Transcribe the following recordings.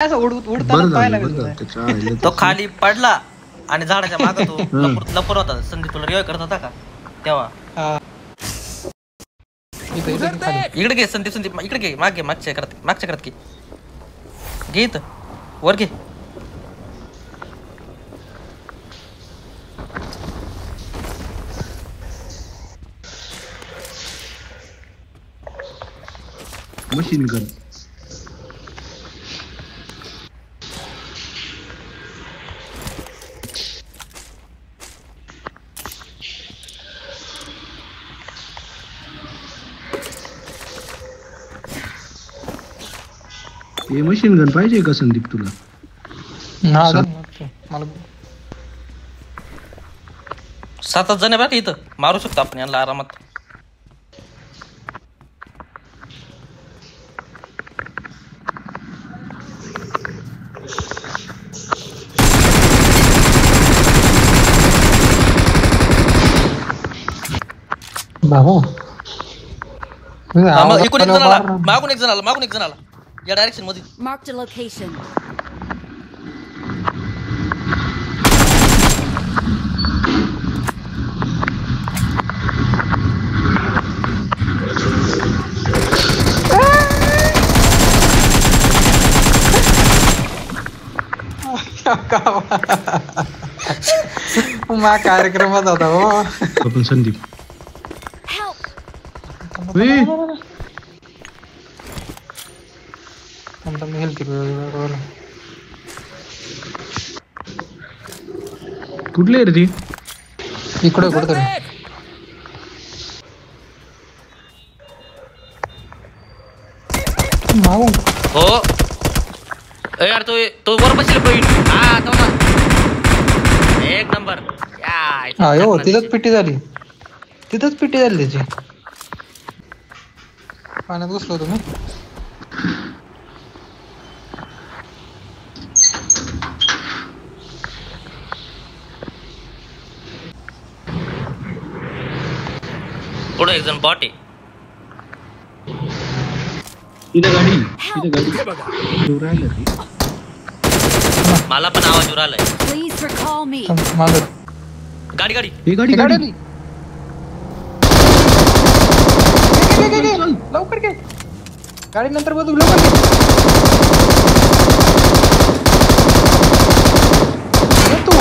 असं उडताना पाहायला लागलं. तो खाली पडला आणि झाडाच्या मागे तो लपून होता. संदीप तुला रिवाय करत होता का तेव्हा? इकडे घे संदीप इकडे घे. मागच्या करत घे इथं वर घे. मशीन गन हे मशीन गन पाहिजे का संदीप तुला? मला 7 जण बघ इथं मारू शकतो आपण यांना आरामात. बाबू इकडून एक जण आला, मागून एक जण आला या डायरेक्शन मध्ये. Marked a location. कार्यक्रमात होता हो आपण संदीप. कुठले रे ती? इकडे कुठे हो यार तो वर बसले पॉइंट. हा तो ना एक नंबर. हो तिथंच पिटी झाली त्याची. पाण्यात घुसलो तुम्ही. पुढे एक जण बॉट आहे. मला पण आवाज येऊ राहिलाय. Please recall me. गाडी लवकर घे. गाडी नंतर बदलू. लवकर घे. तू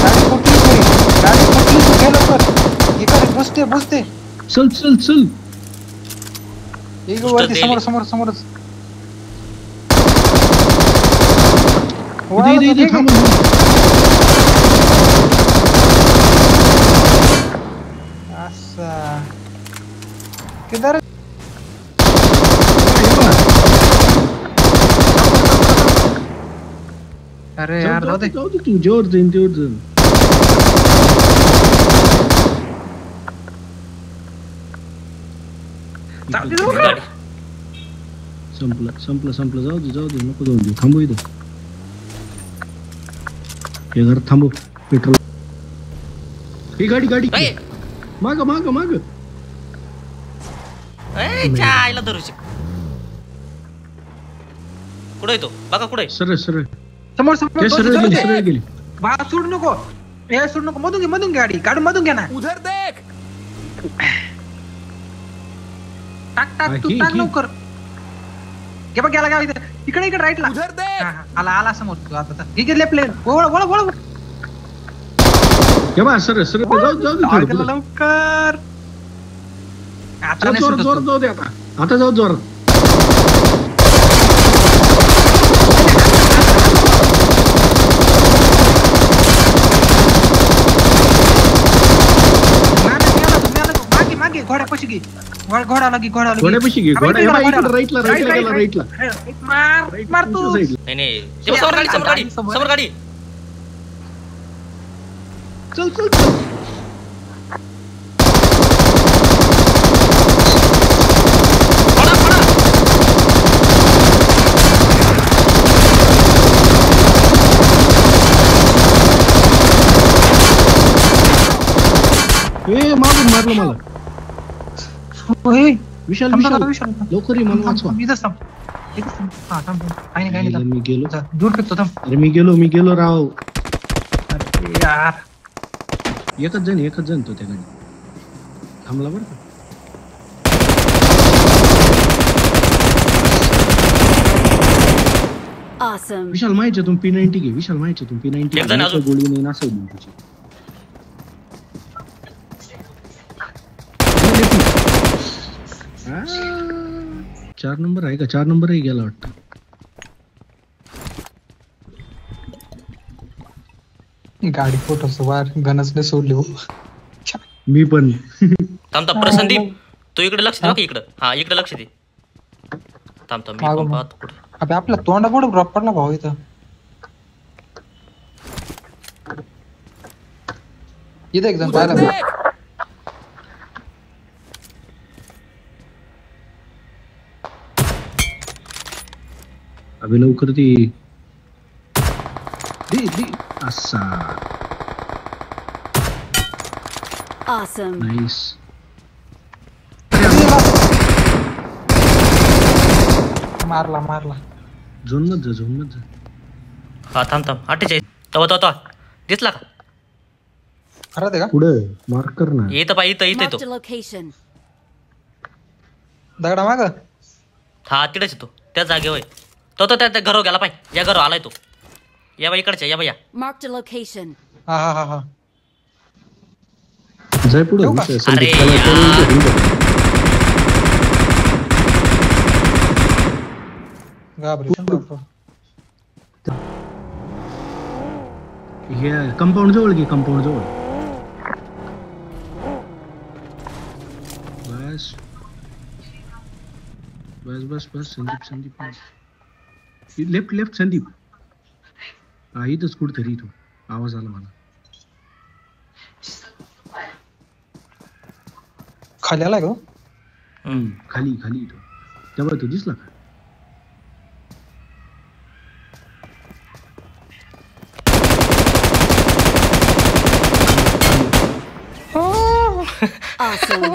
गाडी कुठली तू घे लवकर. इकडे बुजते. चल एक वरती समोरच. दे थांब. असा किधर? अरे यार जाऊ दे तू जोर जाईन तेवढ जाईन. संपलं जाऊ दे नको जाऊ दे. थांबू इथं हे घर थांबू. पेट्रोल ही गाडी माग चायला धरू शक. कुठे तो बघा कुठे? सरळ समोर सरळ गेली. बाळा सोडू नको मधून घे गाडी काढून मधून घे ना. उधर देख. टाक तू टाक लवकर. घे बघ गेला इथे. इकडे राईटला. उधर देख. आला समोर तू आता. हे लेफ्ट लेन. वळ सरळ जाऊ लवकर. आता जाऊ दे. आता जाऊ जोरात. मागे घोड्यापाशी घे. घोड्यापाशी घे. राईटला. मार तू. नाही समोर गाडी. चल मारून मारलं मला. विशाल लवकर ये, मला वाचवा. हा थांब काही नाही आईला मी गेलो जा, दूर फेकतो थांब. अरे मी गेलो राव. अरे यार एकच जण तो त्या गाडी थांबला बरं का. Awesome. विशाल माहिती P90 घे. विशाल माहिती P90 एक जण अजून. गोळी नाही नसेल तुझी. 4 नंबर आहे का? 4 नंबर आहे गेला वाटतं. गाडी फोटोच वार गणच नाही सोडली. मी पण थांब प्रसंदीप तू इकडे लक्ष दे. इकडं हा इकडे लक्ष दे. थांब मी पण पाहतो कुठे. अबे आपल्या तोंडा पुढे ड्रॉप पडला भाऊ इथं. इथं एक जण पाहिला. अबे लवकर दे असा. Awesome. नाईस. मारला झोन मध्ये जा. हा थांब 48 तो दिसला का? खरं ते का? पुढे मार्क कर ना. इथं पाहिजे इथं Marked तो a location. दगडा माग हा तिकडेच येतो त्या जागेवर. तो त्या घरावर गेला पाहिजे. या घरावर आलाय तो. या बाई इकडच्या या बाई या. Marked a location. हा जाय पुढे. अरे यार. हे कंपाऊंड जवळ घे. कंपाऊंड जवळ बस. संदीप लेफ्ट संदीप. हा इथंच कुठतरी. इथं आवाज आला मला. खाली आलाय का? खाली इथं तेव्हा तो दिसला का? Awesome.